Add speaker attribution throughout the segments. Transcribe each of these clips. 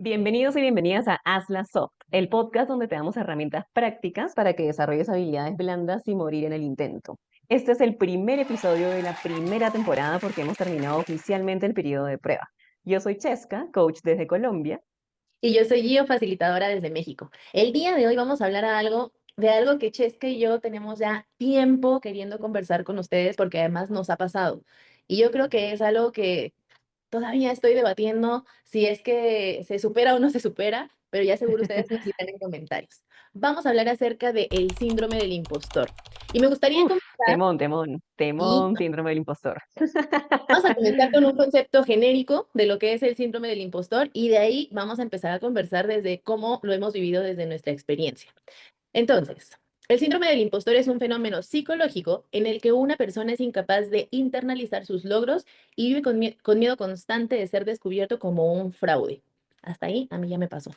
Speaker 1: Bienvenidos y bienvenidas a Hazla Soft, el podcast donde te damos herramientas prácticas para que desarrolles habilidades blandas sin morir en el intento. Este es el primer episodio de la primera temporada porque hemos terminado oficialmente el periodo de prueba. Yo soy Chesca, coach desde Colombia.
Speaker 2: Y yo soy Gio, facilitadora desde México. El día de hoy vamos a hablar de algo que Chesca y yo tenemos ya tiempo queriendo conversar con ustedes porque además nos ha pasado. Y yo creo que es algo que todavía estoy debatiendo si es que se supera o no se supera, pero ya seguro ustedes nos dirán en comentarios. Vamos a hablar acerca del síndrome del impostor. Y me gustaría
Speaker 1: Uf,
Speaker 2: comenzar,
Speaker 1: temón, temón,
Speaker 2: y
Speaker 1: temón, síndrome del impostor.
Speaker 2: vamos a comenzar con un concepto genérico de lo que es el síndrome del impostor y de ahí vamos a empezar a conversar desde cómo lo hemos vivido desde nuestra experiencia. Entonces, el síndrome del impostor es un fenómeno psicológico en el que una persona es incapaz de internalizar sus logros y vive con miedo constante de ser descubierto como un fraude. Hasta ahí a mí ya me pasó.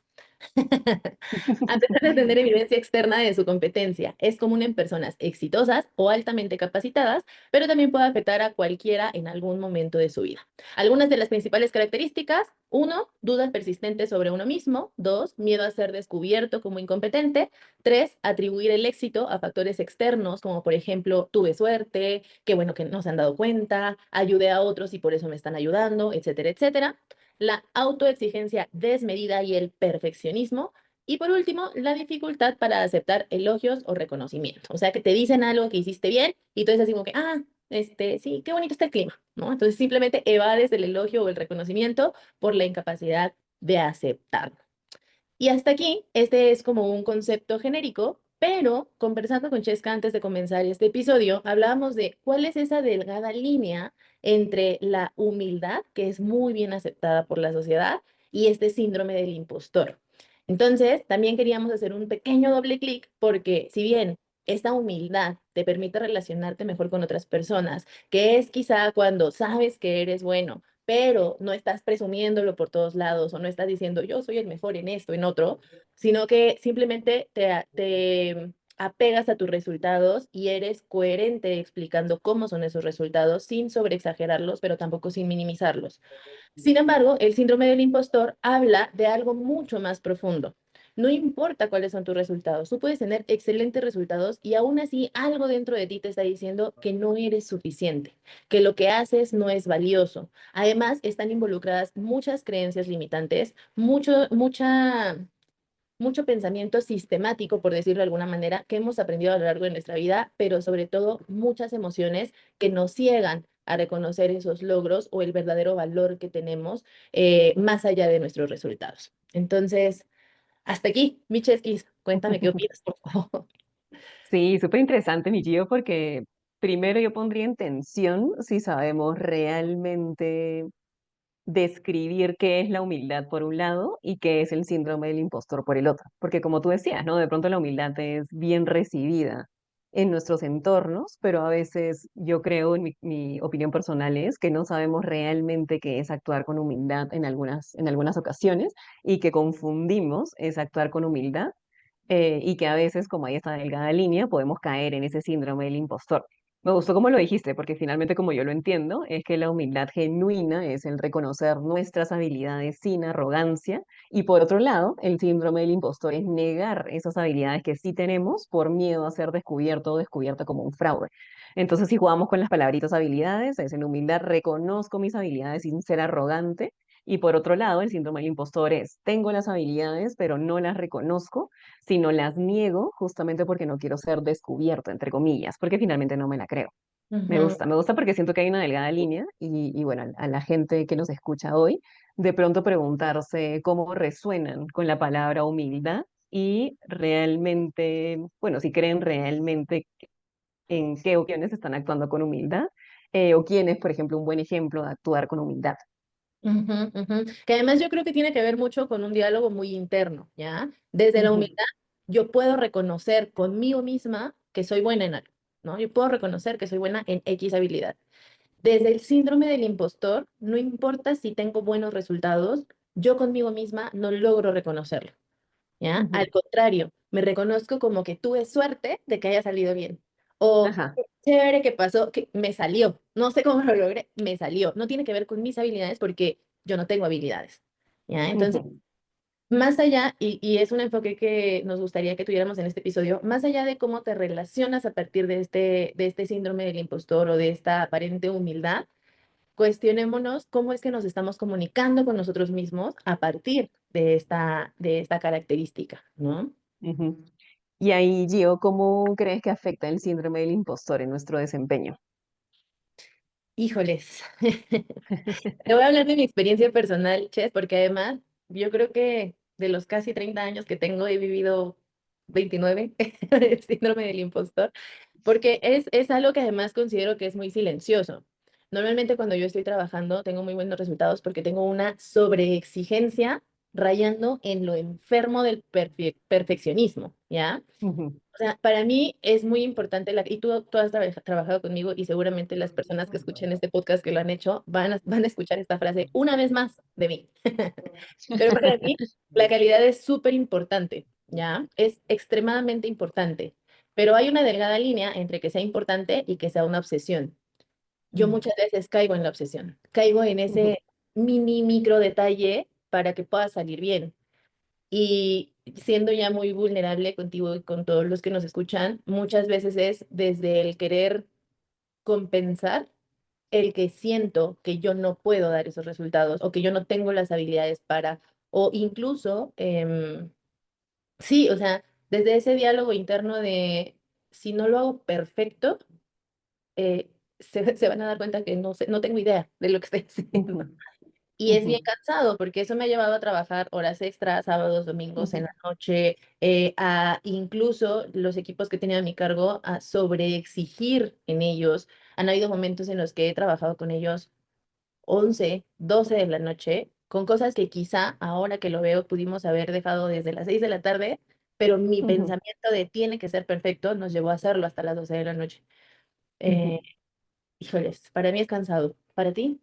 Speaker 2: A pesar de tener evidencia externa de su competencia, es común en personas exitosas o altamente capacitadas, pero también puede afectar a cualquiera en algún momento de su vida. Algunas de las principales características: uno, dudas persistentes sobre uno mismo; dos, miedo a ser descubierto como incompetente; tres, atribuir el éxito a factores externos, como por ejemplo, tuve suerte, qué bueno que no se han dado cuenta, ayudé a otros y por eso me están ayudando, etcétera, etcétera. La autoexigencia desmedida y el perfeccionismo. Y por último, la dificultad para aceptar elogios o reconocimiento. O sea, que te dicen algo que hiciste bien y tú dices así como que, sí, qué bonito está el clima, ¿no? Entonces simplemente evades el elogio o el reconocimiento por la incapacidad de aceptarlo. Y hasta aquí, este es como un concepto genérico, pero conversando con Chesca antes de comenzar este episodio, hablábamos de cuál es esa delgada línea entre la humildad, que es muy bien aceptada por la sociedad, y este síndrome del impostor. Entonces, también queríamos hacer un pequeño doble clic porque si bien esta humildad te permite relacionarte mejor con otras personas, que es quizá cuando sabes que eres bueno, pero no estás presumiéndolo por todos lados o no estás diciendo yo soy el mejor en esto, en otro, sino que simplemente te apegas a tus resultados y eres coherente explicando cómo son esos resultados sin sobreexagerarlos, pero tampoco sin minimizarlos. Sin embargo, el síndrome del impostor habla de algo mucho más profundo. No importa cuáles son tus resultados, tú puedes tener excelentes resultados y aún así algo dentro de ti te está diciendo que no eres suficiente, que lo que haces no es valioso. Además, están involucradas muchas creencias limitantes, mucho pensamiento sistemático, por decirlo de alguna manera, que hemos aprendido a lo largo de nuestra vida, pero sobre todo muchas emociones que nos ciegan a reconocer esos logros o el verdadero valor que tenemos más allá de nuestros resultados. Entonces, hasta aquí, Micheskis, cuéntame qué opinas, por favor.
Speaker 1: Sí, súper interesante, mi Gio, porque primero yo pondría en tensión si sabemos realmente describir qué es la humildad por un lado y qué es el síndrome del impostor por el otro. Porque como tú decías, ¿no? De pronto la humildad es bien recibida en nuestros entornos, pero a veces yo creo, en mi opinión personal es que no sabemos realmente qué es actuar con humildad en algunas ocasiones y que confundimos es actuar con humildad y que a veces, como hay esta delgada línea, podemos caer en ese síndrome del impostor. Me gustó como lo dijiste, porque finalmente, como yo lo entiendo, es que la humildad genuina es el reconocer nuestras habilidades sin arrogancia, y por otro lado, el síndrome del impostor es negar esas habilidades que sí tenemos por miedo a ser descubierto o descubierta como un fraude. Entonces, si jugamos con las palabritas habilidades, es en humildad reconozco mis habilidades sin ser arrogante. Y por otro lado, el síndrome del impostor es, tengo las habilidades, pero no las reconozco, sino las niego justamente porque no quiero ser descubierto, entre comillas, porque finalmente no me la creo.
Speaker 2: Ujú.
Speaker 1: Me gusta porque siento que hay una delgada línea y bueno, a la gente que nos escucha hoy, de pronto preguntarse cómo resuenan con la palabra humildad y realmente, bueno, si creen realmente en qué ocasiones están actuando con humildad o quién es, por ejemplo, un buen ejemplo de actuar con humildad.
Speaker 2: Ujú, ujú. Que además yo creo que tiene que ver mucho con un diálogo muy interno, ¿ya? Desde la
Speaker 1: Ujú.
Speaker 2: humildad, yo puedo reconocer conmigo misma que soy buena en algo, ¿no? Yo puedo reconocer que soy buena en X habilidad. Desde el síndrome del impostor, no importa si tengo buenos resultados, yo conmigo misma no logro reconocerlo, ¿ya? Al
Speaker 1: Ujú.
Speaker 2: contrario, me reconozco como que tuve suerte de que haya salido bien. O
Speaker 1: Ajá.
Speaker 2: qué chévere que pasó, que me salió. No sé cómo lo logré, me salió. No tiene que ver con mis habilidades porque yo no tengo habilidades, ¿ya? Entonces,
Speaker 1: Ujú.
Speaker 2: Más allá, y es un enfoque que nos gustaría que tuviéramos en este episodio, más allá de cómo te relacionas a partir de este síndrome del impostor o de esta aparente humildad, cuestionémonos cómo es que nos estamos comunicando con nosotros mismos a partir de esta característica, ¿no?
Speaker 1: Ujú. Y ahí, Gio, ¿cómo crees que afecta el síndrome del impostor en nuestro desempeño?
Speaker 2: Híjoles, te voy a hablar de mi experiencia personal, Ches, porque además yo creo que de los casi 30 años que tengo he vivido 29 el síndrome del impostor, porque es algo que además considero que es muy silencioso. Normalmente cuando yo estoy trabajando tengo muy buenos resultados porque tengo una sobreexigencia rayando en lo enfermo del perfeccionismo, ¿ya?
Speaker 1: Ujú.
Speaker 2: O sea, para mí es muy importante, y tú has trabajado conmigo y seguramente las personas que escuchen este podcast que lo han hecho van a escuchar esta frase una vez más de mí. Pero para mí la calidad es súper importante, ¿ya? Es extremadamente importante. Pero hay una delgada línea entre que sea importante y que sea una obsesión. Yo
Speaker 1: Mm.
Speaker 2: muchas veces caigo en la obsesión, caigo en
Speaker 1: Ujú.
Speaker 2: ese mini micro detalle para que pueda salir bien. Y siendo ya muy vulnerable contigo y con todos los que nos escuchan, muchas veces es desde el querer compensar el que siento que yo no puedo dar esos resultados o que yo no tengo las habilidades para, o incluso, sí, o sea, desde ese diálogo interno de si no lo hago perfecto, se van a dar cuenta que no sé, no tengo idea de lo que estoy haciendo.
Speaker 1: Ujú.
Speaker 2: Y es
Speaker 1: Ujú.
Speaker 2: bien cansado porque eso me ha llevado a trabajar horas extras, sábados, domingos, en
Speaker 1: Ujú.
Speaker 2: la noche, a incluso los equipos que tenía a mi cargo, a sobreexigir en ellos. Han habido momentos en los que he trabajado con ellos 11 12 de la noche, con cosas que quizá ahora que lo veo pudimos haber dejado desde las 6 de la tarde, pero mi
Speaker 1: Ujú.
Speaker 2: pensamiento de tiene que ser perfecto nos llevó a hacerlo hasta las 12 de la noche.
Speaker 1: Ujú.
Speaker 2: Eh, híjoles, para mí es cansado. ¿Para ti?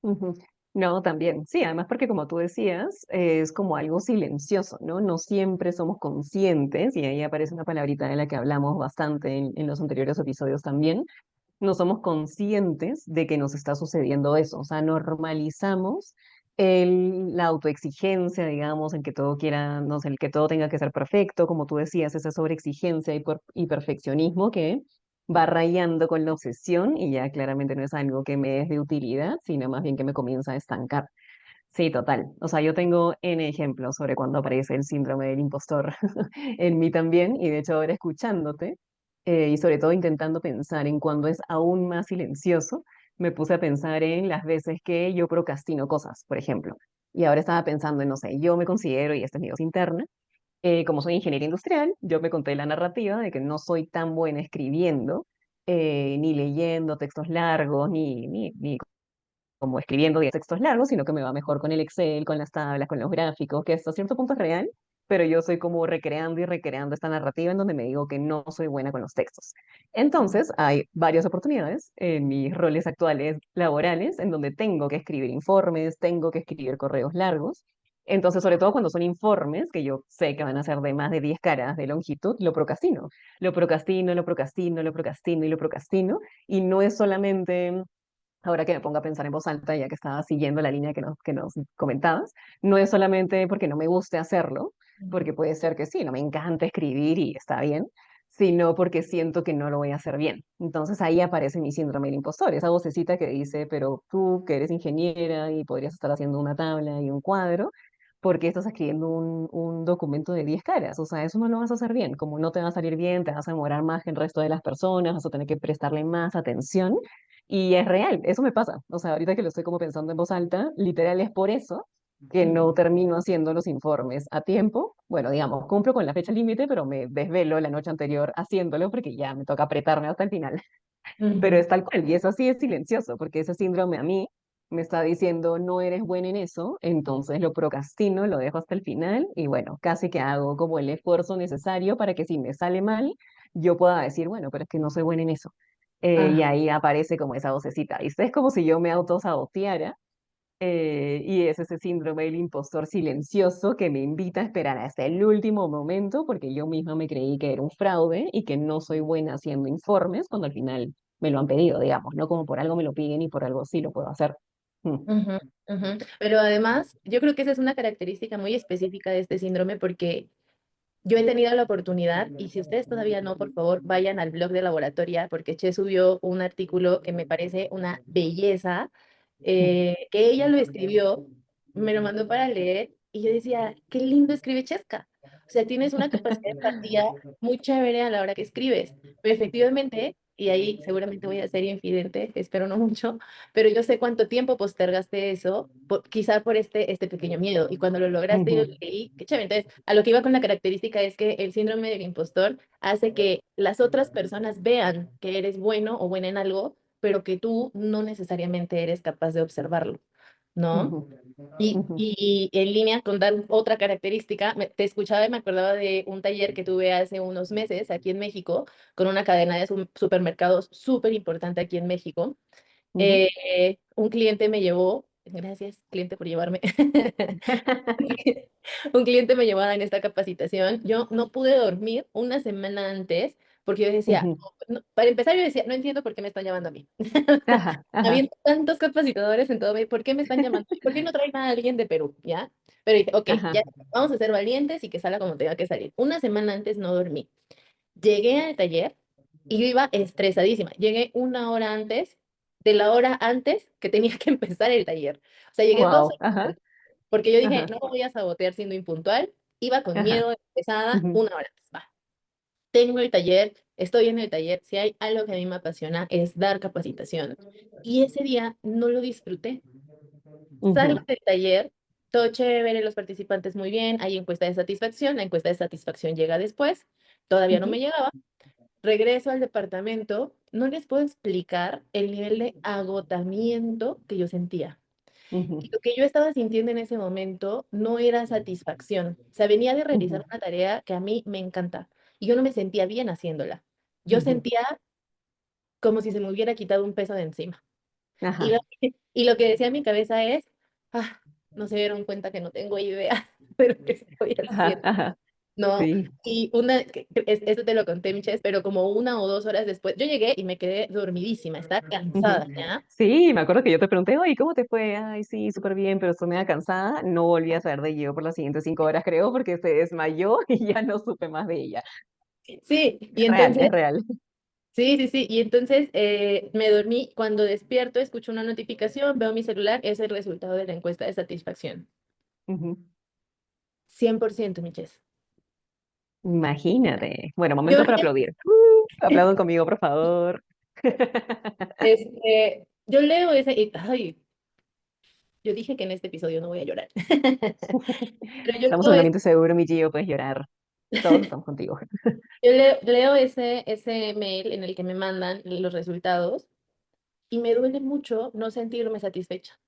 Speaker 1: Ujú. No, también. Sí, además porque como tú decías, es como algo silencioso, ¿no? No siempre somos conscientes, y ahí aparece una palabrita de la que hablamos bastante en los anteriores episodios también. No somos conscientes de que nos está sucediendo eso. O sea, normalizamos la autoexigencia, digamos, en que todo quiera, no sé, el que todo tenga que ser perfecto, como tú decías, esa sobreexigencia y perfeccionismo que va rayando con la obsesión y ya claramente no es algo que me es de utilidad, sino más bien que me comienza a estancar. Sí, total. O sea, yo tengo N ejemplos sobre cuando aparece el síndrome del impostor en mí también, y de hecho ahora escuchándote, y sobre todo intentando pensar en cuando es aún más silencioso, me puse a pensar en las veces que yo procrastino cosas, por ejemplo. Y ahora estaba pensando en, no sé, yo me considero, y esta es mi voz interna, como soy ingeniera industrial, yo me conté la narrativa de que no soy tan buena escribiendo, ni leyendo textos largos, ni como escribiendo 10 textos largos, sino que me va mejor con el Excel, con las tablas, con los gráficos, que hasta cierto punto es real, pero yo soy como recreando y recreando esta narrativa en donde me digo que no soy buena con los textos. Entonces, hay varias oportunidades en mis roles actuales laborales en donde tengo que escribir informes, tengo que escribir correos largos. Entonces, sobre todo cuando son informes, que yo sé que van a ser de más de 10 caras de longitud, lo procrastino. Lo procrastino, lo procrastino, lo procrastino y lo procrastino. Y no es solamente ahora que me pongo a pensar en voz alta, ya que estaba siguiendo la línea que nos comentabas, no es solamente porque no me guste hacerlo, porque puede ser que sí, no me encanta escribir y está bien, sino porque siento que no lo voy a hacer bien. Entonces ahí aparece mi síndrome del impostor, esa vocecita que dice, pero tú que eres ingeniera y podrías estar haciendo una tabla y un cuadro, ¿por qué estás escribiendo un documento de 10 caras? O sea, eso no lo vas a hacer bien, como no te va a salir bien, te vas a demorar más que el resto de las personas, vas a tener que prestarle más atención. Y es real, eso me pasa. O sea, ahorita que lo estoy como pensando en voz alta, literal es por eso que no termino haciendo los informes a tiempo. Bueno, digamos, cumplo con la fecha límite, pero me desvelo la noche anterior haciéndolo porque ya me toca apretarme hasta el final. Pero
Speaker 2: Ujú.
Speaker 1: es tal cual, y eso sí es silencioso, porque ese síndrome a mí me está diciendo no eres buena en eso, entonces lo procrastino, lo dejo hasta el final y bueno, casi que hago como el esfuerzo necesario para que si me sale mal, yo pueda decir, bueno, pero es que no soy buena en eso. Y ahí aparece como esa vocecita, ¿viste? Es como si yo me autosaboteara, y es ese síndrome del impostor silencioso que me invita a esperar hasta el último momento porque yo misma me creí que era un fraude y que no soy buena haciendo informes cuando al final me lo han pedido, digamos, no como por algo me lo piden y por algo sí lo puedo hacer. Mm,
Speaker 2: Ujú, ujú. Pero además, yo creo que esa es una característica muy específica de este síndrome porque yo he tenido la oportunidad, y si ustedes todavía no, por favor, vayan al blog de Laboratoria, porque Che subió un artículo que me parece una belleza, que ella lo escribió, me lo mandó para leer, y yo decía, qué lindo escribe Chesca. O sea, tienes una capacidad de empatía muy chévere a la hora que escribes. Pero efectivamente, y ahí seguramente voy a ser infidente, espero no mucho, pero yo sé cuánto tiempo postergaste eso, quizá por este pequeño miedo. Y cuando lo lograste, yo
Speaker 1: ujú,
Speaker 2: leí, qué chévere. Entonces, a lo que iba con la característica es que el síndrome del impostor hace que las otras personas vean que eres bueno o buena en algo, pero que tú no necesariamente eres capaz de observarlo, ¿no?
Speaker 1: ujú,
Speaker 2: Y,
Speaker 1: ujú,
Speaker 2: y en línea con dar otra característica, te escuchaba y me acordaba de un taller que tuve hace unos meses aquí en México con una cadena de supermercados súper importante aquí en México.
Speaker 1: ujú.
Speaker 2: Un cliente me llevó, gracias cliente por llevarme, un cliente me llevó en esta capacitación. Yo no pude dormir una semana antes porque yo decía,
Speaker 1: Ujú.
Speaker 2: para empezar yo decía, no entiendo por qué me están llamando a mí.
Speaker 1: Ajá, ajá,
Speaker 2: Habiendo tantos capacitadores en todo, ¿por qué me están llamando? ¿Por qué no traen a alguien de Perú? ¿Ya? Pero dije, ok,
Speaker 1: ajá.
Speaker 2: ya, vamos a ser valientes y que salga como tenga que salir. Una semana antes no dormí. Llegué al taller y yo iba estresadísima. Llegué una hora antes de la hora antes que tenía que empezar el taller. O sea, llegué 2
Speaker 1: Wow,
Speaker 2: horas
Speaker 1: ajá,
Speaker 2: antes, porque yo dije,
Speaker 1: ajá,
Speaker 2: no me voy a sabotear siendo impuntual. Iba con
Speaker 1: ajá.
Speaker 2: miedo, pesada,
Speaker 1: Ujú,
Speaker 2: una hora antes. Va. Tengo el taller, estoy en el taller. Si hay algo que a mí me apasiona es dar capacitación. Y ese día no lo disfruté. Salgo
Speaker 1: ujú,
Speaker 2: del taller, todo chévere, los participantes muy bien, hay encuesta de satisfacción, la encuesta de satisfacción llega después, todavía no
Speaker 1: ujú,
Speaker 2: me llegaba. Regreso al departamento, no les puedo explicar el nivel de agotamiento que yo sentía.
Speaker 1: ujú,
Speaker 2: Y lo que yo estaba sintiendo en ese momento no era satisfacción. O sea, venía de realizar
Speaker 1: ujú,
Speaker 2: una tarea que a mí me encanta y yo no me sentía bien haciéndola. Yo
Speaker 1: ujú.
Speaker 2: sentía como si se me hubiera quitado un peso de encima. Y
Speaker 1: Ajá,
Speaker 2: lo, y lo que decía en mi cabeza es, ah, no se dieron cuenta que no tengo idea de lo que estoy
Speaker 1: ajá,
Speaker 2: haciendo.
Speaker 1: ajá.
Speaker 2: No,
Speaker 1: Sí.
Speaker 2: y esto te lo conté, Miches, pero como 1 o 2 horas después, yo llegué y me quedé dormidísima, estaba
Speaker 1: Ujú.
Speaker 2: cansada, ¿ya?
Speaker 1: Sí, me acuerdo que yo te pregunté, oye, ¿cómo te fue? Ay, sí, súper bien, pero estoy media cansada. No volví a saber de Gio por las siguientes 5 horas, creo, porque se desmayó y ya no supe más de ella.
Speaker 2: Sí, y
Speaker 1: Es real,
Speaker 2: entonces,
Speaker 1: es real.
Speaker 2: sí, sí, sí, y entonces me dormí, cuando despierto, escucho una notificación, veo mi celular, es el resultado de la encuesta de satisfacción.
Speaker 1: Ujú.
Speaker 2: 100%, Miches.
Speaker 1: Imagínate. Bueno,
Speaker 2: Yo,
Speaker 1: momento para aplaudir. Aplaudan conmigo, por favor.
Speaker 2: yo leo ese, y, ay, yo dije que en este episodio no voy a llorar, pero yo
Speaker 1: Estamos en
Speaker 2: leo
Speaker 1: un ambiente seguro, mi Gio, puedes llorar. Todos estamos contigo.
Speaker 2: Yo leo ese mail en el que me mandan los resultados y me duele mucho no sentirme satisfecha,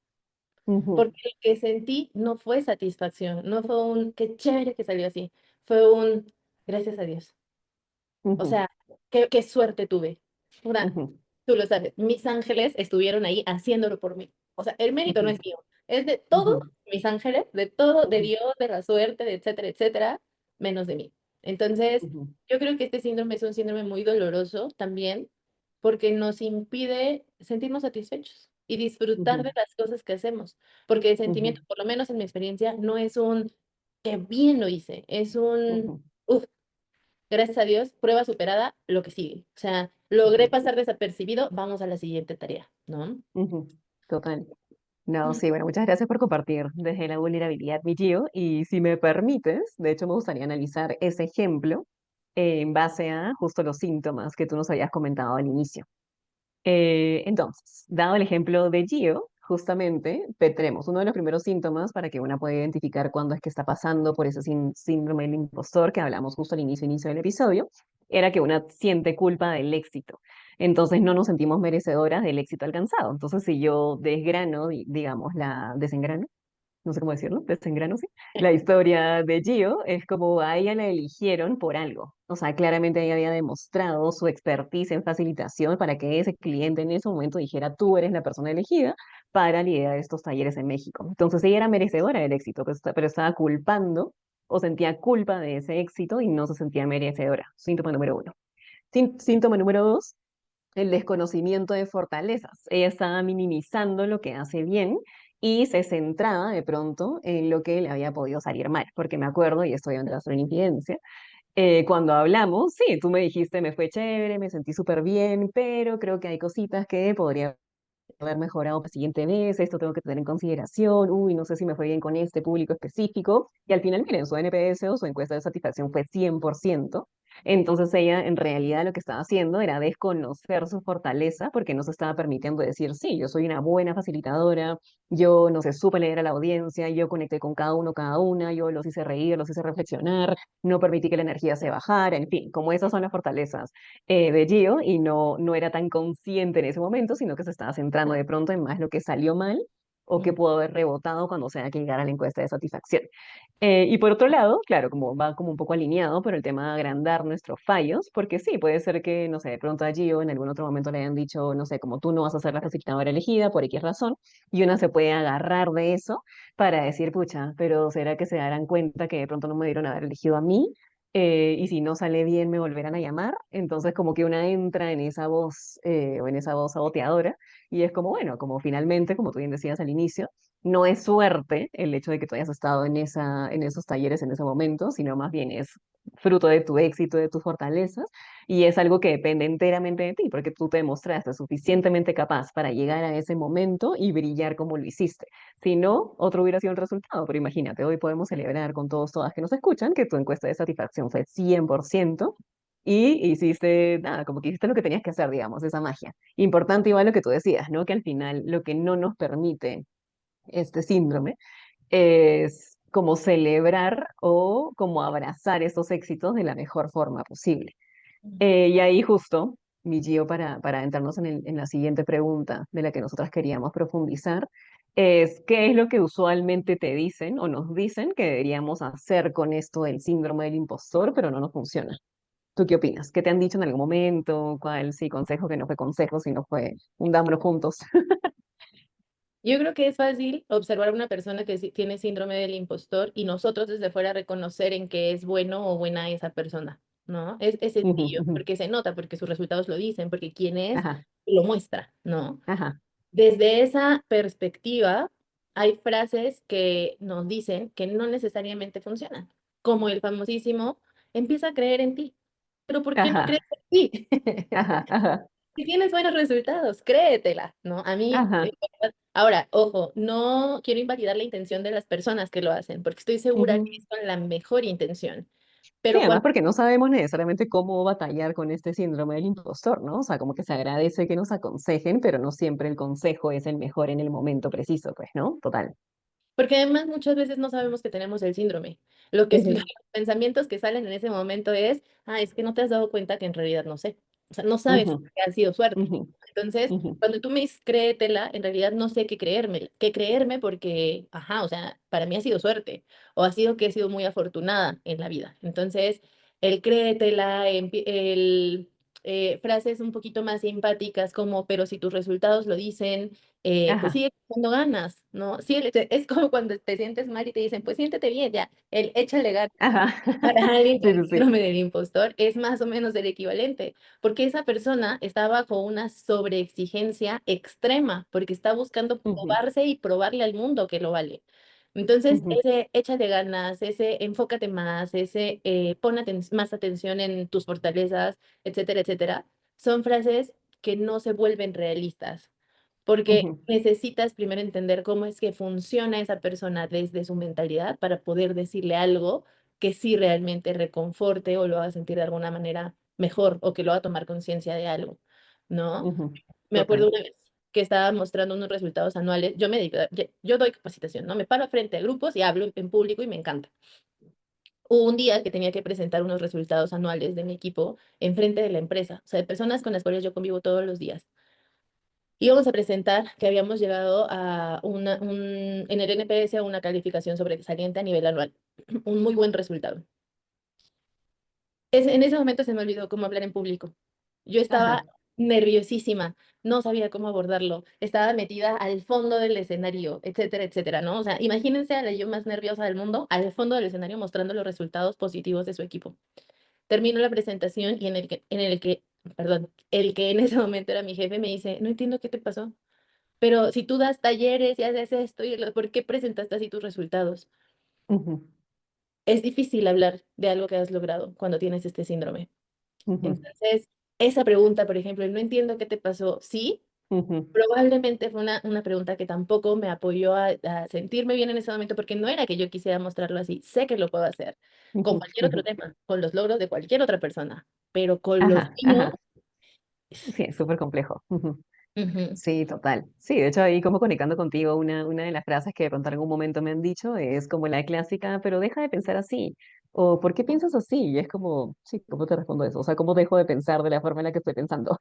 Speaker 1: Ujú,
Speaker 2: porque lo que sentí no fue satisfacción, no fue un qué chévere que salió así, fue un gracias a Dios. O
Speaker 1: ujú,
Speaker 2: sea, qué suerte tuve. Una,
Speaker 1: ujú,
Speaker 2: tú lo sabes, mis ángeles estuvieron ahí haciéndolo por mí. O sea, el mérito no
Speaker 1: ujú,
Speaker 2: es mío, es de todos
Speaker 1: ujú,
Speaker 2: mis ángeles, de todo, de
Speaker 1: ujú,
Speaker 2: Dios, de la suerte, de etcétera, etcétera, menos de mí. Entonces,
Speaker 1: ujú,
Speaker 2: yo creo que este síndrome es un síndrome muy doloroso también, porque nos impide sentirnos satisfechos y disfrutar
Speaker 1: ujú,
Speaker 2: de las cosas que hacemos. Porque el
Speaker 1: ujú,
Speaker 2: sentimiento, por lo menos en mi experiencia, no es un qué bien lo hice, es un
Speaker 1: ujú,
Speaker 2: uf, gracias a Dios, prueba superada, lo que sigue. O sea, logré
Speaker 1: ujú,
Speaker 2: pasar desapercibido, vamos a la siguiente tarea, ¿no?
Speaker 1: ujú. Total. No,
Speaker 2: Mm.
Speaker 1: sí, bueno, muchas gracias por compartir desde la vulnerabilidad, mi Gio. Y si me permites, de hecho me gustaría analizar ese ejemplo en base a justo los síntomas que tú nos habías comentado al inicio. Entonces, dado el ejemplo de Gio, justamente tenemos uno de los primeros síntomas para que una pueda identificar cuándo es que está pasando por ese síndrome del impostor que hablamos justo al inicio del episodio, era que una siente culpa del éxito. Entonces no nos sentimos merecedoras del éxito alcanzado. Entonces, si yo desgrano, digamos, la desengrano, no sé cómo decirlo, desengrano, sí. La historia de Gio es como a ella la eligieron por algo. O sea, claramente ella había demostrado su expertise en facilitación para que ese cliente en ese momento dijera, tú eres la persona elegida para liderar estos talleres en México. Entonces ella era merecedora del éxito, pero estaba culpando o sentía culpa de ese éxito y no se sentía merecedora. Síntoma número uno. Síntoma número dos el desconocimiento de fortalezas. Ella estaba minimizando lo que hace bien y se centraba de pronto en lo que le había podido salir mal, porque me acuerdo, y estoy en la infidencia, cuando hablamos, sí, tú me dijiste, me fue chévere, me sentí súper bien, pero creo que hay cositas que podría haber mejorado la siguiente vez, esto tengo que tener en consideración, uy, no sé si me fue bien con este público específico, y al final, miren, su NPS o su encuesta de satisfacción fue 100%. Entonces ella en realidad lo que estaba haciendo era desconocer su fortaleza porque no se estaba permitiendo decir, sí, yo soy una buena facilitadora, yo no sé, supe leer a la audiencia, yo conecté con cada uno, cada una, yo los hice reír, los hice reflexionar, no permití que la energía se bajara, en fin, como esas son las fortalezas de Gio y no era tan consciente en ese momento, sino que se estaba centrando de pronto en más lo que salió mal o que
Speaker 2: Mm,
Speaker 1: pudo haber rebotado cuando sea que llegara a la encuesta de satisfacción. Y por otro lado, claro, como va como un poco alineado por el tema de agrandar nuestros fallos, porque sí, puede ser que, no sé, de pronto a Gio en algún otro momento le hayan dicho, no sé, como tú no vas a ser la facilitadora elegida por X razón, y una se puede agarrar de eso para decir, pucha, pero ¿será que se darán cuenta que de pronto no me dieron haber elegido a mí? Y si no sale bien, me volverán a llamar. Entonces, como que una entra en esa voz o en esa voz saboteadora, y es como, bueno, como finalmente, como tú bien decías al inicio, no es suerte el hecho de que tú hayas estado en esos talleres en ese momento, sino más bien es fruto de tu éxito, de tus fortalezas, y es algo que depende enteramente de ti, porque tú te demostraste suficientemente capaz para llegar a ese momento y brillar como lo hiciste. Si no, otro hubiera sido el resultado, pero imagínate, hoy podemos celebrar con todos, todas que nos escuchan que tu encuesta de satisfacción fue 100% y hiciste, nada, como que hiciste lo que tenías que hacer, digamos, esa magia. Importante igual lo que tú decías, ¿no? Que al final lo que no nos permite este síndrome es como celebrar o como abrazar esos éxitos de la mejor forma posible. Y ahí justo, mi Gio, para entrarnos en la siguiente pregunta de la que nosotras queríamos profundizar, es ¿qué es lo que usualmente te dicen o nos dicen que deberíamos hacer con esto del síndrome del impostor, pero no nos funciona? ¿Tú qué opinas? ¿Qué te han dicho en algún momento? ¿Cuál sí consejo que no fue consejo, sino fue un dámelo juntos?
Speaker 2: Yo creo que es fácil observar a una persona que tiene síndrome del impostor y nosotros desde fuera reconocer en qué es bueno o buena esa persona, ¿no? Es
Speaker 1: Ujú,
Speaker 2: sencillo,
Speaker 1: ujú.
Speaker 2: porque se nota, porque sus resultados lo dicen, porque quien es
Speaker 1: Ajá,
Speaker 2: lo muestra, ¿no?
Speaker 1: ajá,
Speaker 2: Desde esa perspectiva, hay frases que nos dicen que no necesariamente funcionan, como el famosísimo, empieza a creer en ti. Pero ¿por qué no crees
Speaker 1: ajá,
Speaker 2: en ti?
Speaker 1: ajá, ajá,
Speaker 2: Si tienes buenos resultados, créetela, ¿no? A mí,
Speaker 1: ajá.
Speaker 2: ahora, ojo, no quiero invalidar la intención de las personas que lo hacen, porque estoy segura que
Speaker 1: Ujú.
Speaker 2: es con la mejor intención.
Speaker 1: Sí,
Speaker 2: Pero
Speaker 1: además
Speaker 2: cuando
Speaker 1: porque no sabemos necesariamente cómo batallar con este síndrome del impostor, ¿no? O sea, como que se agradece que nos aconsejen, pero no siempre el consejo es el mejor en el momento preciso, pues, ¿no? Total.
Speaker 2: Porque además muchas veces no sabemos que tenemos el síndrome. Lo que los
Speaker 1: Ujú,
Speaker 2: pensamientos que salen en ese momento es, es que no te has dado cuenta que en realidad no sé. O sea, no sabes
Speaker 1: ujú,
Speaker 2: que ha sido suerte.
Speaker 1: ujú,
Speaker 2: Entonces,
Speaker 1: ujú,
Speaker 2: cuando tú me dices créetela, en realidad no sé qué creerme porque, o sea, para mí ha sido suerte o ha sido que he sido muy afortunada en la vida. Entonces, el créetela, frases un poquito más simpáticas como, pero si tus resultados lo dicen, pues
Speaker 1: ajá,
Speaker 2: sigue cuando ganas, ¿no? Sí, es como cuando te sientes mal y te dicen, pues siéntete bien, ya, el échale ganas.
Speaker 1: ajá.
Speaker 2: Para alguien
Speaker 1: Sí,
Speaker 2: con
Speaker 1: sí, sí.
Speaker 2: síndrome del impostor es más o menos el equivalente, porque esa persona está bajo una sobreexigencia extrema, porque está buscando
Speaker 1: Ujú,
Speaker 2: probarse y probarle al mundo que lo vale. Entonces,
Speaker 1: ujú,
Speaker 2: ese échale ganas, ese enfócate más, ese pon más atención en tus fortalezas, etcétera, etcétera, son frases que no se vuelven realistas porque
Speaker 1: ujú,
Speaker 2: necesitas primero entender cómo es que funciona esa persona desde su mentalidad para poder decirle algo que sí realmente reconforte o lo haga sentir de alguna manera mejor o que lo haga tomar conciencia de algo, ¿no?
Speaker 1: ujú.
Speaker 2: Me acuerdo
Speaker 1: Total.
Speaker 2: una vez que estaba mostrando unos resultados anuales, yo me dedico, yo doy capacitación, ¿no? Me paro frente a grupos y hablo en público y me encanta. Hubo un día que tenía que presentar unos resultados anuales de mi equipo en frente de la empresa, o sea, de personas con las cuales yo convivo todos los días. Íbamos a presentar que habíamos llegado a en el NPS a una calificación sobresaliente a nivel anual. Un muy buen resultado. En ese momento se me olvidó cómo hablar en público. Yo estaba
Speaker 1: Ajá,
Speaker 2: nerviosísima, no sabía cómo abordarlo, estaba metida al fondo del escenario, etcétera, etcétera, ¿no? O sea, imagínense a la yo más nerviosa del mundo al fondo del escenario mostrando los resultados positivos de su equipo. Termino la presentación y en el que perdón, el que en ese momento era mi jefe me dice, no entiendo qué te pasó, pero si tú das talleres y haces esto, ¿por qué presentaste así tus resultados?
Speaker 1: Ujú,
Speaker 2: Es difícil hablar de algo que has logrado cuando tienes este síndrome.
Speaker 1: ujú,
Speaker 2: Entonces, esa pregunta, por ejemplo, el no entiendo qué te pasó, sí,
Speaker 1: ujú,
Speaker 2: probablemente fue una pregunta que tampoco me apoyó a sentirme bien en ese momento, porque no era que yo quisiera mostrarlo así, sé que lo puedo hacer con
Speaker 1: ujú,
Speaker 2: cualquier otro
Speaker 1: ujú.
Speaker 2: tema, con los logros de cualquier otra persona, pero con los
Speaker 1: Ajá,
Speaker 2: míos,
Speaker 1: ajá. Sí, es súper complejo. Ujú.
Speaker 2: ujú,
Speaker 1: Sí, total. Sí, de hecho ahí como conectando contigo, una de las frases que de pronto en algún momento me han dicho es como la clásica, pero deja de pensar así. O ¿por qué piensas así? Y es como, sí, ¿cómo te respondo eso? O sea, ¿cómo dejo de pensar de la forma en la que estoy pensando?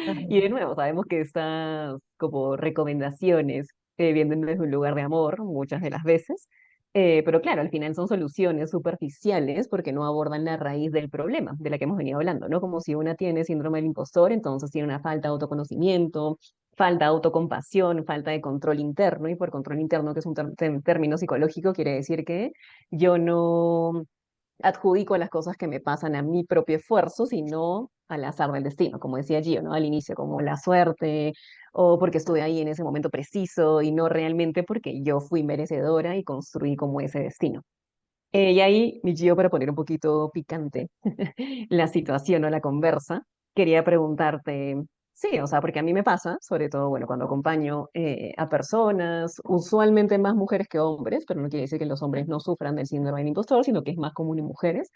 Speaker 2: ajá.
Speaker 1: Y de nuevo, sabemos que estas como recomendaciones vienen desde un lugar de amor muchas de las veces, pero claro, al final son soluciones superficiales porque no abordan la raíz del problema de la que hemos venido hablando, ¿no? Como si una tiene síndrome del impostor, entonces tiene una falta de autoconocimiento, falta de autocompasión, falta de control interno, y por control interno, que es un término psicológico, quiere decir que yo no adjudico las cosas que me pasan a mi propio esfuerzo, sino al azar del destino, como decía Gio, ¿no? Al inicio, como la suerte, o porque estuve ahí en ese momento preciso, y no realmente porque yo fui merecedora y construí como ese destino. Y ahí, mi Gio, para poner un poquito picante la situación o la conversa, quería preguntarte, sí, o sea, porque a mí me pasa, sobre todo, bueno, cuando acompaño a personas, usualmente más mujeres que hombres, pero no quiere decir que los hombres no sufran del síndrome del impostor, sino que es más común en mujeres,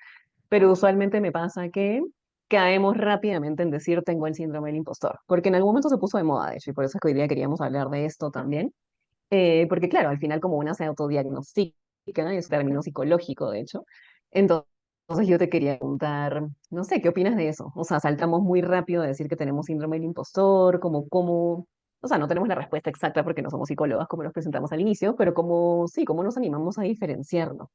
Speaker 1: pero usualmente me pasa que caemos rápidamente en decir tengo el síndrome del impostor, porque en algún momento se puso de moda, de hecho, y por eso es que hoy día queríamos hablar de esto también, porque claro, al final como una se autodiagnostica, es término psicológico, de hecho, entonces yo te quería preguntar, no sé, ¿qué opinas de eso? O sea, saltamos muy rápido a decir que tenemos síndrome del impostor, o sea, no tenemos la respuesta exacta porque no somos psicólogas como nos presentamos al inicio, pero como, sí, ¿cómo nos animamos a diferenciarlo?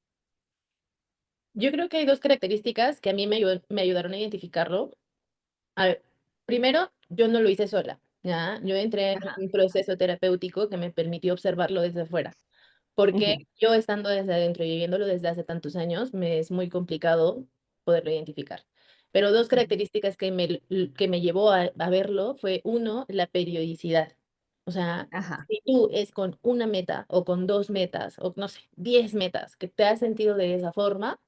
Speaker 2: Yo creo que hay dos características que a mí me ayudaron a identificarlo. A ver, primero, yo no lo hice sola, ¿ya? Yo entré en
Speaker 1: Ajá.
Speaker 2: un proceso terapéutico que me permitió observarlo desde afuera, porque
Speaker 1: Ujú,
Speaker 2: yo estando desde adentro y viviéndolo desde hace tantos años, me es muy complicado poderlo identificar. Pero dos
Speaker 1: ujú.
Speaker 2: características que me llevó a verlo fue, uno, la periodicidad. O sea,
Speaker 1: Ajá,
Speaker 2: si tú es con una meta o con dos metas o no sé, 10 metas que te has sentido de esa forma,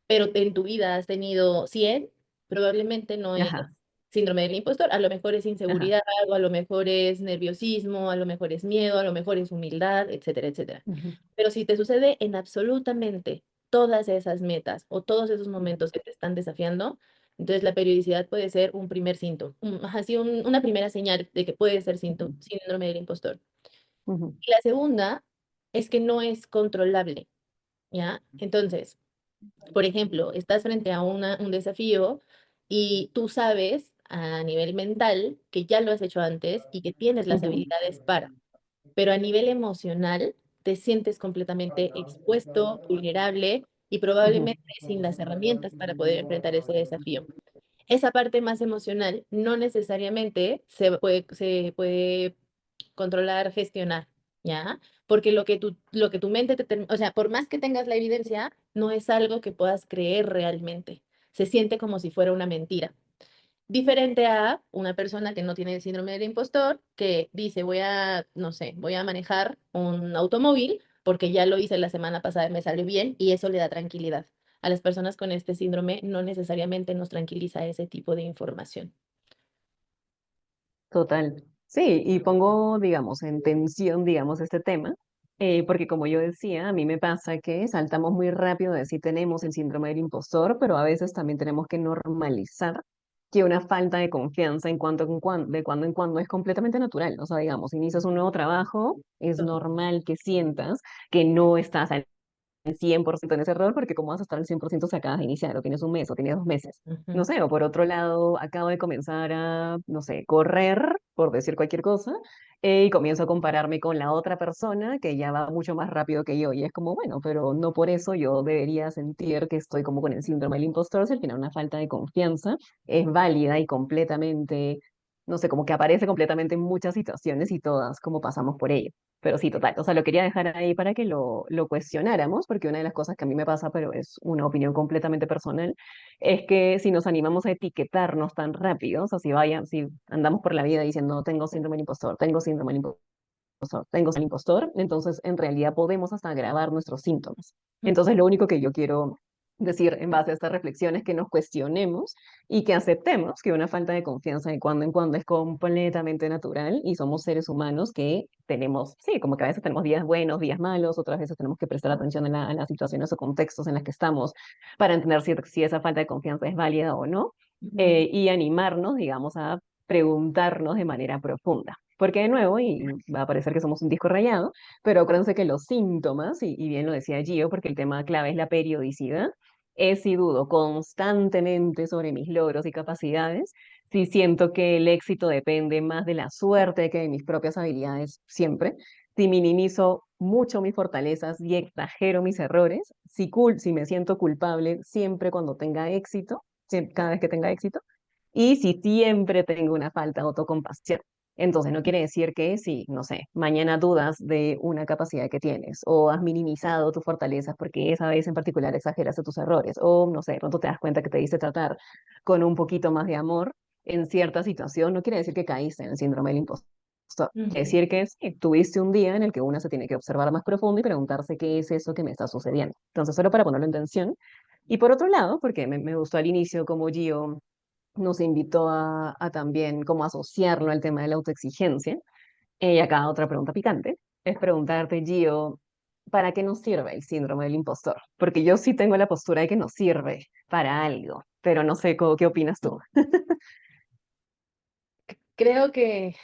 Speaker 2: pero en tu vida has tenido 100, probablemente no es
Speaker 1: ajá,
Speaker 2: síndrome del impostor, a lo mejor es
Speaker 1: ajá.
Speaker 2: inseguridad, o a lo mejor es nerviosismo, a lo mejor es miedo, a lo mejor es humildad, etcétera, etcétera.
Speaker 1: Ujú,
Speaker 2: Pero si te sucede en absolutamente todas esas metas o todos esos
Speaker 1: ujú,
Speaker 2: momentos que te están desafiando, entonces la periodicidad puede ser un primer síntoma, así una primera señal de que puede ser
Speaker 1: ujú,
Speaker 2: síndrome del impostor.
Speaker 1: ujú,
Speaker 2: Y la segunda es que no es controlable, ¿ya? Entonces, por ejemplo, estás frente a un desafío y tú sabes a nivel mental que ya lo has hecho antes y que tienes las
Speaker 1: ujú,
Speaker 2: habilidades para, pero a nivel emocional te sientes completamente expuesto, vulnerable y
Speaker 1: ujú,
Speaker 2: probablemente sin las herramientas para poder enfrentar ese desafío. Esa parte más emocional no necesariamente se puede controlar, gestionar, ¿ya? Porque lo que tu mente o sea, por más que tengas la evidencia, no es algo que puedas creer realmente. Se siente como si fuera una mentira. Diferente a una persona que no tiene el síndrome del impostor, que dice, no sé, voy a manejar un automóvil porque ya lo hice la semana pasada y me salió bien y eso le da tranquilidad. A las personas con este síndrome no necesariamente nos tranquiliza ese tipo de información.
Speaker 1: total. Sí, y pongo, digamos, en tensión, digamos, este tema, porque como yo decía, a mí me pasa que saltamos muy rápido de decir tenemos el síndrome del impostor, pero a veces también tenemos que normalizar que una falta de confianza de cuando en cuando es completamente natural. O sea, digamos, inicias un nuevo trabajo, es normal que sientas que no estás al 100% en ese error, porque cómo vas a estar al 100% si acabas de iniciar, o tienes un mes, o tienes 2 meses.
Speaker 2: Ujú,
Speaker 1: No sé, o por otro lado, acabo de comenzar a, no sé, correr, por decir cualquier cosa, y comienzo a compararme con la otra persona que ya va mucho más rápido que yo, y es como, bueno, pero no por eso yo debería sentir que estoy como con el síndrome del impostor, si al final una falta de confianza es válida y completamente no sé, como que aparece completamente en muchas situaciones y todas como pasamos por ello. Pero sí, total, o sea, lo quería dejar ahí para que lo cuestionáramos, porque una de las cosas que a mí me pasa, pero es una opinión completamente personal, es que si nos animamos a etiquetarnos tan rápido, o sea, si andamos por la vida diciendo, tengo síndrome del impostor, tengo síndrome del impostor, tengo el impostor, entonces en realidad podemos hasta agravar nuestros síntomas. Entonces lo único que yo quiero decir en base a esta reflexión es que nos cuestionemos y que aceptemos que una falta de confianza de cuando en cuando es completamente natural y somos seres humanos que tenemos, sí, como que a veces tenemos días buenos, días malos, otras veces tenemos que prestar atención a las situaciones o contextos en las que estamos para entender si esa falta de confianza es válida o no,
Speaker 2: Ujú.
Speaker 1: y animarnos, digamos, a preguntarnos de manera profunda. Porque de nuevo, y va a parecer que somos un disco rayado, pero acuérdense que los síntomas, y bien lo decía Gio, porque el tema clave es la periodicidad, es si dudo constantemente sobre mis logros y capacidades, si siento que el éxito depende más de la suerte que de mis propias habilidades siempre, si minimizo mucho mis fortalezas y exagero mis errores, si me siento culpable siempre cuando tenga éxito, cada vez que tenga éxito, y si siempre tengo una falta de autocompasión. Entonces, no quiere decir que si, no sé, mañana dudas de una capacidad que tienes o has minimizado tus fortalezas porque esa vez en particular exageraste tus errores o, no sé, de pronto te das cuenta que te diste tratar con un poquito más de amor en cierta situación, no quiere decir que caíste en el síndrome del impostor. Quiere
Speaker 2: Ujú.
Speaker 1: decir que sí, tuviste un día en el que uno se tiene que observar más profundo y preguntarse qué es eso que me está sucediendo. Entonces, solo para ponerlo en tensión. Y por otro lado, porque me gustó al inicio como Gio nos invitó a también como asociarlo al tema de la autoexigencia. Y acá otra pregunta picante es preguntarte, Gio, ¿para qué nos sirve el síndrome del impostor? Porque yo sí tengo la postura de que nos sirve para algo, pero no sé qué opinas tú.
Speaker 2: Creo que,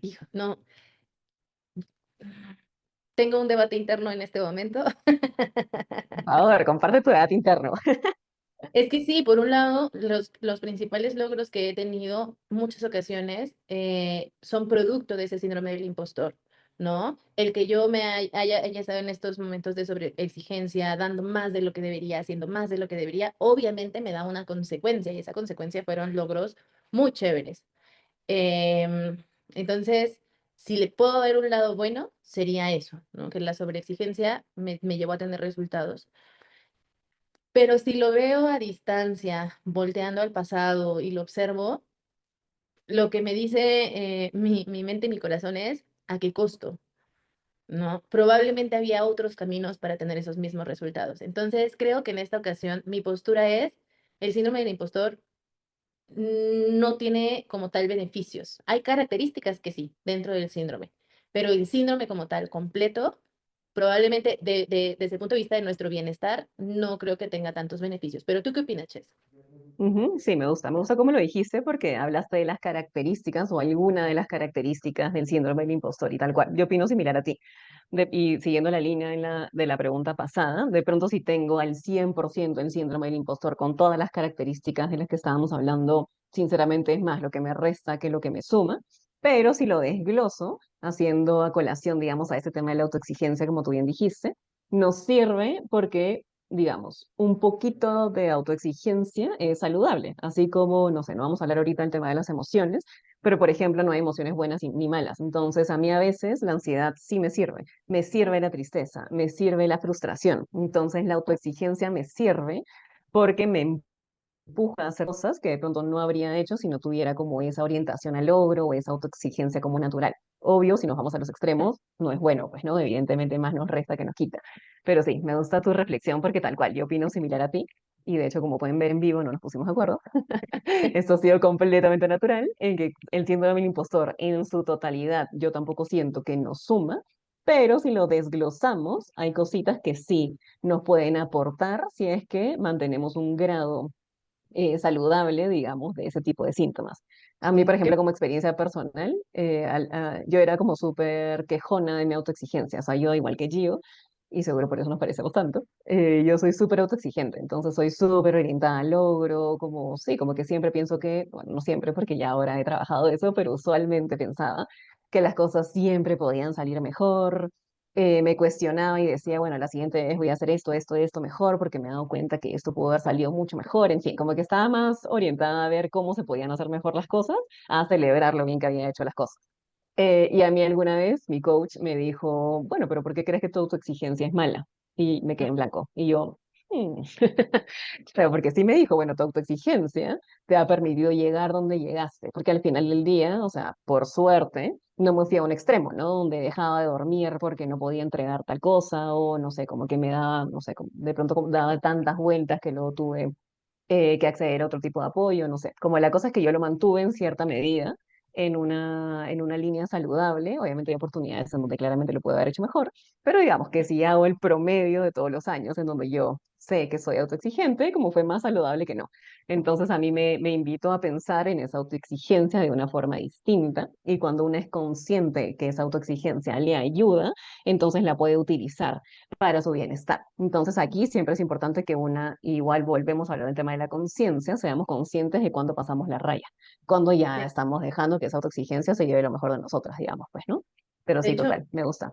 Speaker 2: hijo, no, tengo un debate interno en este momento.
Speaker 1: Por favor, comparte tu debate interno.
Speaker 2: Es que sí, por un lado, los principales logros que he tenido muchas ocasiones son producto de ese síndrome del impostor, ¿no? El que yo haya estado en estos momentos de sobreexigencia, dando más de lo que debería, haciendo más de lo que debería, obviamente me da una consecuencia y esa consecuencia fueron logros muy chéveres. Em, entonces, si le puedo ver un lado bueno, sería eso, ¿no? Que la sobreexigencia me llevó a tener resultados. Pero si lo veo a distancia, volteando al pasado y lo observo, lo que me dice mi mente y mi corazón es a qué costo, ¿no? Probablemente había otros caminos para tener esos mismos resultados. Entonces, creo que en esta ocasión mi postura es, el síndrome del impostor no tiene como tal beneficios. Hay características que sí, dentro del síndrome, pero el síndrome como tal completo, probablemente desde el punto de vista de nuestro bienestar, no creo que tenga tantos beneficios. Pero ¿tú qué opinas, Ches?
Speaker 1: Ujú, sí, me gusta cómo lo dijiste porque hablaste de las características o alguna de las características del síndrome del impostor y tal cual. Yo opino similar a ti. Y siguiendo la línea de la pregunta pasada, de pronto si tengo al 100% el síndrome del impostor con todas las características de las que estábamos hablando, sinceramente es más lo que me resta que lo que me suma. Pero si lo desgloso, haciendo a colación, digamos, a ese tema de la autoexigencia, como tú bien dijiste, nos sirve porque digamos, un poquito de autoexigencia es saludable, así como, no sé, no vamos a hablar ahorita del tema de las emociones, pero por ejemplo, no hay emociones buenas ni malas. Entonces, a mí a veces la ansiedad sí me sirve la tristeza, me sirve la frustración. Entonces, la autoexigencia me sirve porque me empuja a hacer cosas que de pronto no habría hecho si no tuviera como esa orientación al logro o esa autoexigencia como natural. Obvio, si nos vamos a los extremos, no es bueno, pues, ¿no? Evidentemente más nos resta que nos quita. Pero sí, me gusta tu reflexión porque tal cual, yo opino similar a ti. Y de hecho, como pueden ver en vivo, no nos pusimos de acuerdo. Esto ha sido completamente natural, en que el síndrome del impostor en su totalidad, yo tampoco siento que nos suma, pero si lo desglosamos, hay cositas que sí nos pueden aportar si es que mantenemos un grado saludable, digamos, de ese tipo de síntomas. A mí, por
Speaker 2: Sí,
Speaker 1: ejemplo, como experiencia personal, yo era como súper quejona de mi autoexigencia, o sea, yo igual que Gio, y seguro por eso nos parecemos tanto, yo soy súper autoexigente, entonces soy súper orientada al logro, como, sí, como que siempre pienso que, bueno, no siempre porque ya ahora he trabajado eso, pero usualmente pensaba que las cosas siempre podían salir mejor, me cuestionaba y decía, bueno, la siguiente vez voy a hacer esto, esto, esto mejor, porque me he dado cuenta que esto pudo haber salido mucho mejor, en fin, como que estaba más orientada a ver cómo se podían hacer mejor las cosas, a celebrar lo bien que había hecho las cosas. Y a mí alguna vez mi coach me dijo, bueno, pero ¿por qué crees que tu autoexigencia es mala? Y me quedé en blanco. Y yo, "Hmm". Pero porque sí me dijo, bueno, tu autoexigencia te ha permitido llegar donde llegaste, porque al final del día, o sea, por suerte, no me fui a un extremo, ¿no? Donde dejaba de dormir porque no podía entregar tal cosa, o no sé, como que me daba, no sé, de pronto como daba tantas vueltas que luego tuve que acceder a otro tipo de apoyo, no sé. Como la cosa es que yo lo mantuve en cierta medida, en una línea saludable. Obviamente hay oportunidades en donde claramente lo puedo haber hecho mejor, pero digamos que si hago el promedio de todos los años en donde yo sé que soy autoexigente, como fue más saludable que no. Entonces a mí me invito a pensar en esa autoexigencia de una forma distinta, y cuando uno es consciente que esa autoexigencia le ayuda, entonces la puede utilizar para su bienestar. Entonces aquí siempre es importante que una, igual volvemos a hablar del tema de la conciencia, seamos conscientes de cuando pasamos la raya, cuando ya
Speaker 2: Sí.
Speaker 1: estamos dejando que esa autoexigencia se lleve lo mejor de nosotras, digamos, pues, ¿no? Pero
Speaker 2: De
Speaker 1: sí,
Speaker 2: hecho,
Speaker 1: total, me gusta.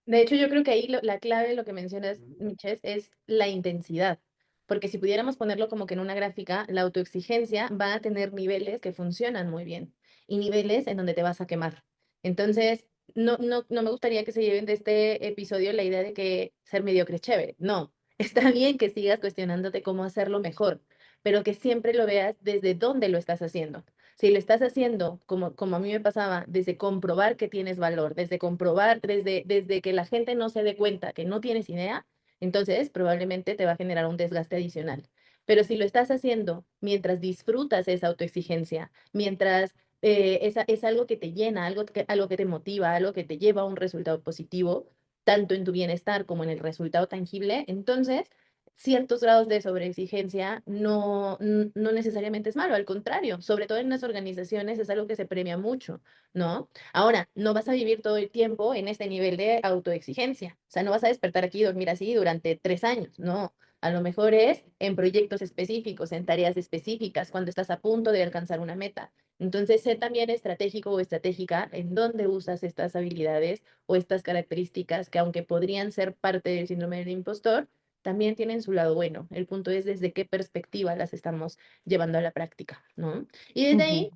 Speaker 2: De hecho, yo creo que ahí la clave de lo que mencionas, Miches, es la intensidad. Porque si pudiéramos ponerlo como que en una gráfica, la autoexigencia va a tener niveles que funcionan muy bien y niveles en donde te vas a quemar. Entonces, no me gustaría que se lleven de este episodio la idea de que ser mediocre es chévere. No, está bien que sigas cuestionándote cómo hacerlo mejor, pero que siempre lo veas desde dónde lo estás haciendo. Si lo estás haciendo, como a mí me pasaba, desde comprobar que tienes valor, desde comprobar, desde que la gente no se dé cuenta que no tienes idea, entonces probablemente te va a generar un desgaste adicional. Pero si lo estás haciendo mientras disfrutas esa autoexigencia, mientras es algo que te llena, algo que te motiva, algo que te lleva a un resultado positivo, tanto en tu bienestar como en el resultado tangible, entonces ciertos grados de sobreexigencia no necesariamente es malo, al contrario, sobre todo en las organizaciones es algo que se premia mucho, ¿no? Ahora, no vas a vivir todo el tiempo en este nivel de autoexigencia, o sea, no vas a despertar aquí y dormir así durante 3 años, no. A lo mejor es en proyectos específicos, en tareas específicas, cuando estás a punto de alcanzar una meta. Entonces, sé también estratégico o estratégica en dónde usas estas habilidades o estas características que, aunque podrían ser parte del síndrome del impostor, también tienen su lado bueno. El punto es desde qué perspectiva las estamos llevando a la práctica, ¿no? Y desde
Speaker 1: Ujú.
Speaker 2: ahí,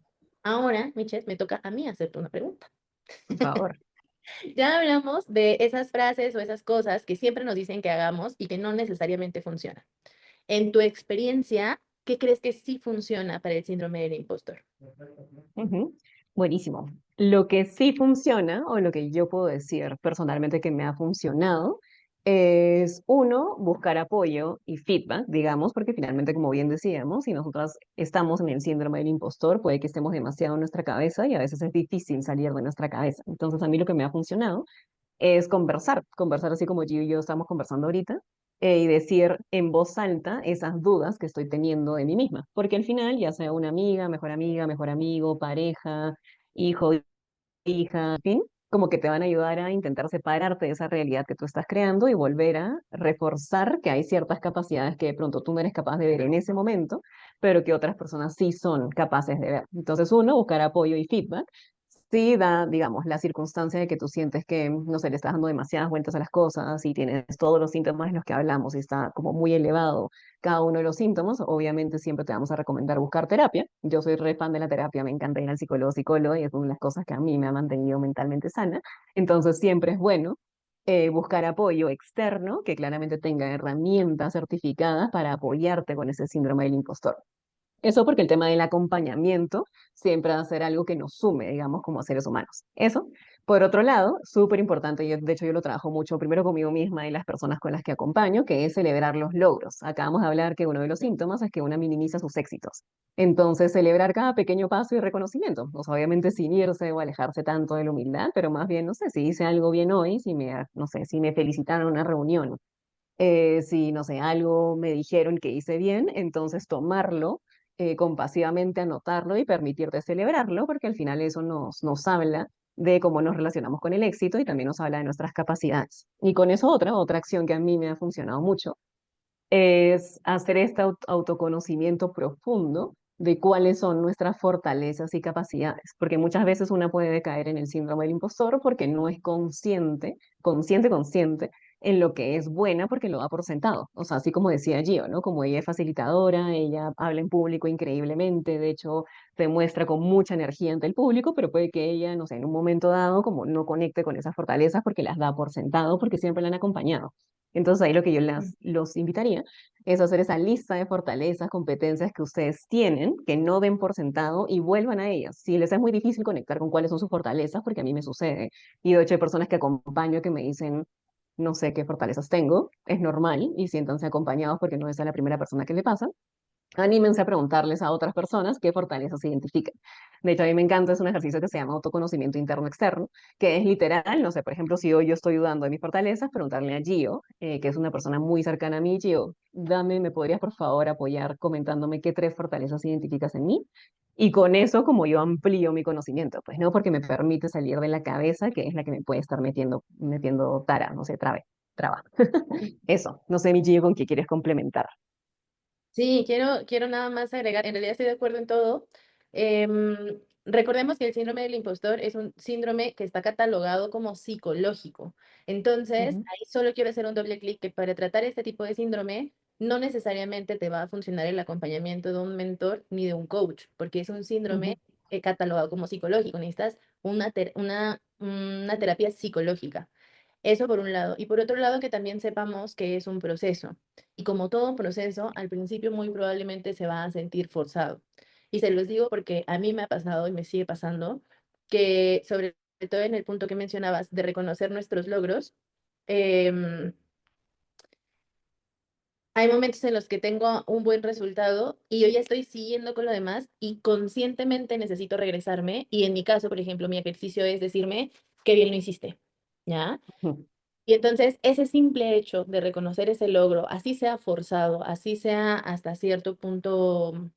Speaker 2: ahora, Michelle, me toca a mí hacerte una pregunta.
Speaker 1: Por favor.
Speaker 2: Ya hablamos de esas frases o esas cosas que siempre nos dicen que hagamos y que no necesariamente funcionan. En tu experiencia, ¿qué crees que sí funciona para el síndrome del impostor?
Speaker 1: Ujú. Buenísimo. Lo que sí funciona, o lo que yo puedo decir personalmente que me ha funcionado, es uno, buscar apoyo y feedback, digamos, porque finalmente, como bien decíamos, si nosotras estamos en el síndrome del impostor, puede que estemos demasiado en nuestra cabeza y a veces es difícil salir de nuestra cabeza. Entonces, a mí lo que me ha funcionado es conversar, conversar así como Gio y yo estamos conversando ahorita, y decir en voz alta esas dudas que estoy teniendo de mí misma, porque al final, ya sea una amiga, mejor amigo, pareja, hijo, hija, en fin, como que te van a ayudar a intentar separarte de esa realidad que tú estás creando y volver a reforzar que hay ciertas capacidades que de pronto tú no eres capaz de ver en ese momento, pero que otras personas sí son capaces de ver. Entonces, uno, buscar apoyo y feedback. Sí da, digamos, la circunstancia de que tú sientes que, no sé, le estás dando demasiadas vueltas a las cosas y tienes todos los síntomas de los que hablamos y está como muy elevado cada uno de los síntomas, obviamente siempre te vamos a recomendar buscar terapia. Yo soy re fan de la terapia, me encanta ir al psicólogo y es una de las cosas que a mí me ha mantenido mentalmente sana. Entonces siempre es bueno buscar apoyo externo que claramente tenga herramientas certificadas para apoyarte con ese síndrome del impostor. Eso porque el tema del acompañamiento siempre va a ser algo que nos sume, digamos, como seres humanos. Eso. Por otro lado, súper importante, y de hecho yo lo trabajo mucho primero conmigo misma y las personas con las que acompaño, que es celebrar los logros. Acabamos de hablar que uno de los síntomas es que una minimiza sus éxitos. Entonces, celebrar cada pequeño paso y reconocimiento. O sea, obviamente sin irse o alejarse tanto de la humildad, pero más bien, no sé, si hice algo bien hoy, si me, no sé, si me felicitaron en una reunión, si, no sé, algo me dijeron que hice bien, entonces tomarlo compasivamente, anotarlo y permitirte celebrarlo, porque al final eso nos habla de cómo nos relacionamos con el éxito y también nos habla de nuestras capacidades. Y con eso otra acción que a mí me ha funcionado mucho es hacer este autoconocimiento profundo de cuáles son nuestras fortalezas y capacidades, porque muchas veces una puede caer en el síndrome del impostor porque no es consciente en lo que es buena porque lo da por sentado. O sea, así como decía Gio, ¿no? Como ella es facilitadora, ella habla en público increíblemente, de hecho se muestra con mucha energía ante el público, pero puede que ella, no sé, en un momento dado como no conecte con esas fortalezas porque las da por sentado, porque siempre la han acompañado. Entonces ahí lo que yo los invitaría es hacer esa lista de fortalezas, competencias que ustedes tienen, que no den por sentado y vuelvan a ellas. Si les es muy difícil conectar con cuáles son sus fortalezas, porque a mí me sucede, y de hecho hay personas que acompaño que me dicen, no sé qué fortalezas tengo, es normal, y siéntanse acompañados porque no es a la primera persona que le pasa. Anímense a preguntarles a otras personas qué fortalezas se identifican. De hecho, a mí me encanta, es un ejercicio que se llama autoconocimiento interno-externo, que es literal, no sé, por ejemplo, si hoy yo estoy dudando de mis fortalezas, preguntarle a Gio, que es una persona muy cercana a mí, Gio, ¿me podrías por favor apoyar comentándome qué tres fortalezas identificas en mí? Y con eso, como yo amplío mi conocimiento, pues, ¿no? Porque me permite salir de la cabeza, que es la que me puede estar metiendo tara, no sé, traba. Eso, no sé, mi Gio, ¿con qué quieres complementar?
Speaker 2: Sí, quiero nada más agregar, en realidad estoy de acuerdo en todo. Recordemos que el síndrome del impostor es un síndrome que está catalogado como psicológico. Entonces,
Speaker 1: Ujú,
Speaker 2: ahí solo quiero hacer un doble clic que para tratar este tipo de síndrome, no necesariamente te va a funcionar el acompañamiento de un mentor ni de un coach, porque es un
Speaker 1: ujú,
Speaker 2: síndrome catalogado como psicológico. Necesitas una terapia psicológica. Eso por un lado. Y por otro lado, que también sepamos que es un proceso. Y como todo proceso, al principio muy probablemente se va a sentir forzado. Y se los digo porque a mí me ha pasado y me sigue pasando que sobre todo en el punto que mencionabas de reconocer nuestros logros, em, hay momentos en los que tengo un buen resultado y yo ya estoy siguiendo con lo demás y conscientemente necesito regresarme. Y en mi caso, por ejemplo, mi ejercicio es decirme, qué bien lo hiciste, ¿ya?
Speaker 1: ujú,
Speaker 2: Y entonces ese simple hecho de reconocer ese logro, así sea forzado, así sea hasta cierto punto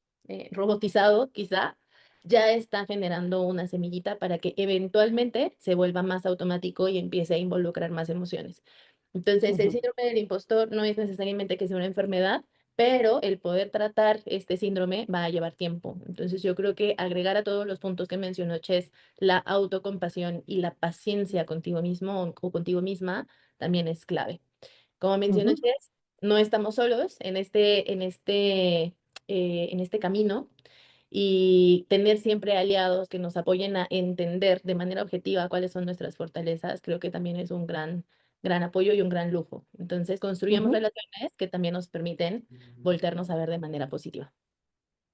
Speaker 2: robotizado, quizá, ya está generando una semillita para que eventualmente se vuelva más automático y empiece a involucrar más emociones. Entonces, el
Speaker 1: ujú,
Speaker 2: síndrome del impostor no es necesariamente que sea una enfermedad, pero el poder tratar este síndrome va a llevar tiempo. Entonces, yo creo que agregar a todos los puntos que mencionó Chess, la autocompasión y la paciencia contigo mismo o contigo misma también es clave. Como mencionó
Speaker 1: ujú,
Speaker 2: Jess, no estamos solos en este camino y tener siempre aliados que nos apoyen a entender de manera objetiva cuáles son nuestras fortalezas, creo que también es un gran apoyo y un gran lujo. Entonces, construyamos
Speaker 1: ujú.
Speaker 2: relaciones que también nos permiten voltearnos a ver de manera positiva.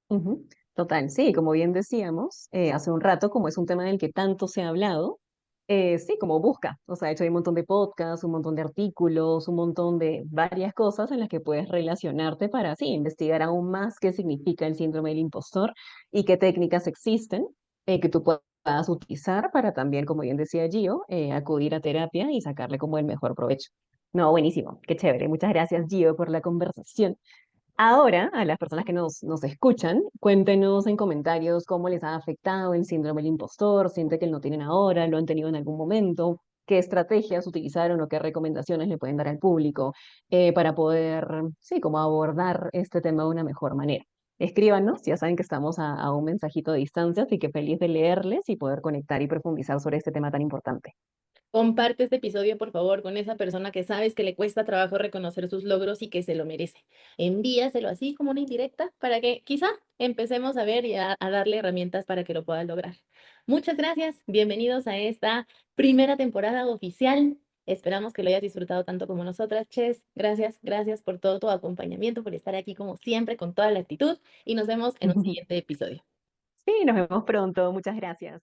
Speaker 1: Ujú. Total, sí, como bien decíamos hace un rato, como es un tema del que tanto se ha hablado, sí, como busca, o sea, de hecho hay un montón de podcasts, un montón de artículos, un montón de varias cosas en las que puedes relacionarte para, sí, investigar aún más qué significa el síndrome del impostor y qué técnicas existen que tú puedas utilizar para también, como bien decía Gio, acudir a terapia y sacarle como el mejor provecho. No, buenísimo, qué chévere. Muchas gracias, Gio, por la conversación. Ahora, a las personas que nos escuchan, cuéntenos en comentarios cómo les ha afectado el síndrome del impostor, siente que lo tienen ahora, lo han tenido en algún momento, qué estrategias utilizaron o qué recomendaciones le pueden dar al público para poder, sí, como abordar este tema de una mejor manera. Escríbanos, ya saben que estamos a un mensajito de distancia, así que feliz de leerles y poder conectar y profundizar sobre este tema tan importante.
Speaker 2: Comparte este episodio, por favor, con esa persona que sabes que le cuesta trabajo reconocer sus logros y que se lo merece. Envíaselo así como una indirecta para que quizá empecemos a ver y a darle herramientas para que lo pueda lograr. Muchas gracias. Bienvenidos a esta primera temporada oficial. Esperamos que lo hayas disfrutado tanto como nosotras, Ches. Gracias por todo tu acompañamiento, por estar aquí como siempre con toda la actitud y nos vemos en un siguiente episodio.
Speaker 1: Sí, nos vemos pronto. Muchas gracias.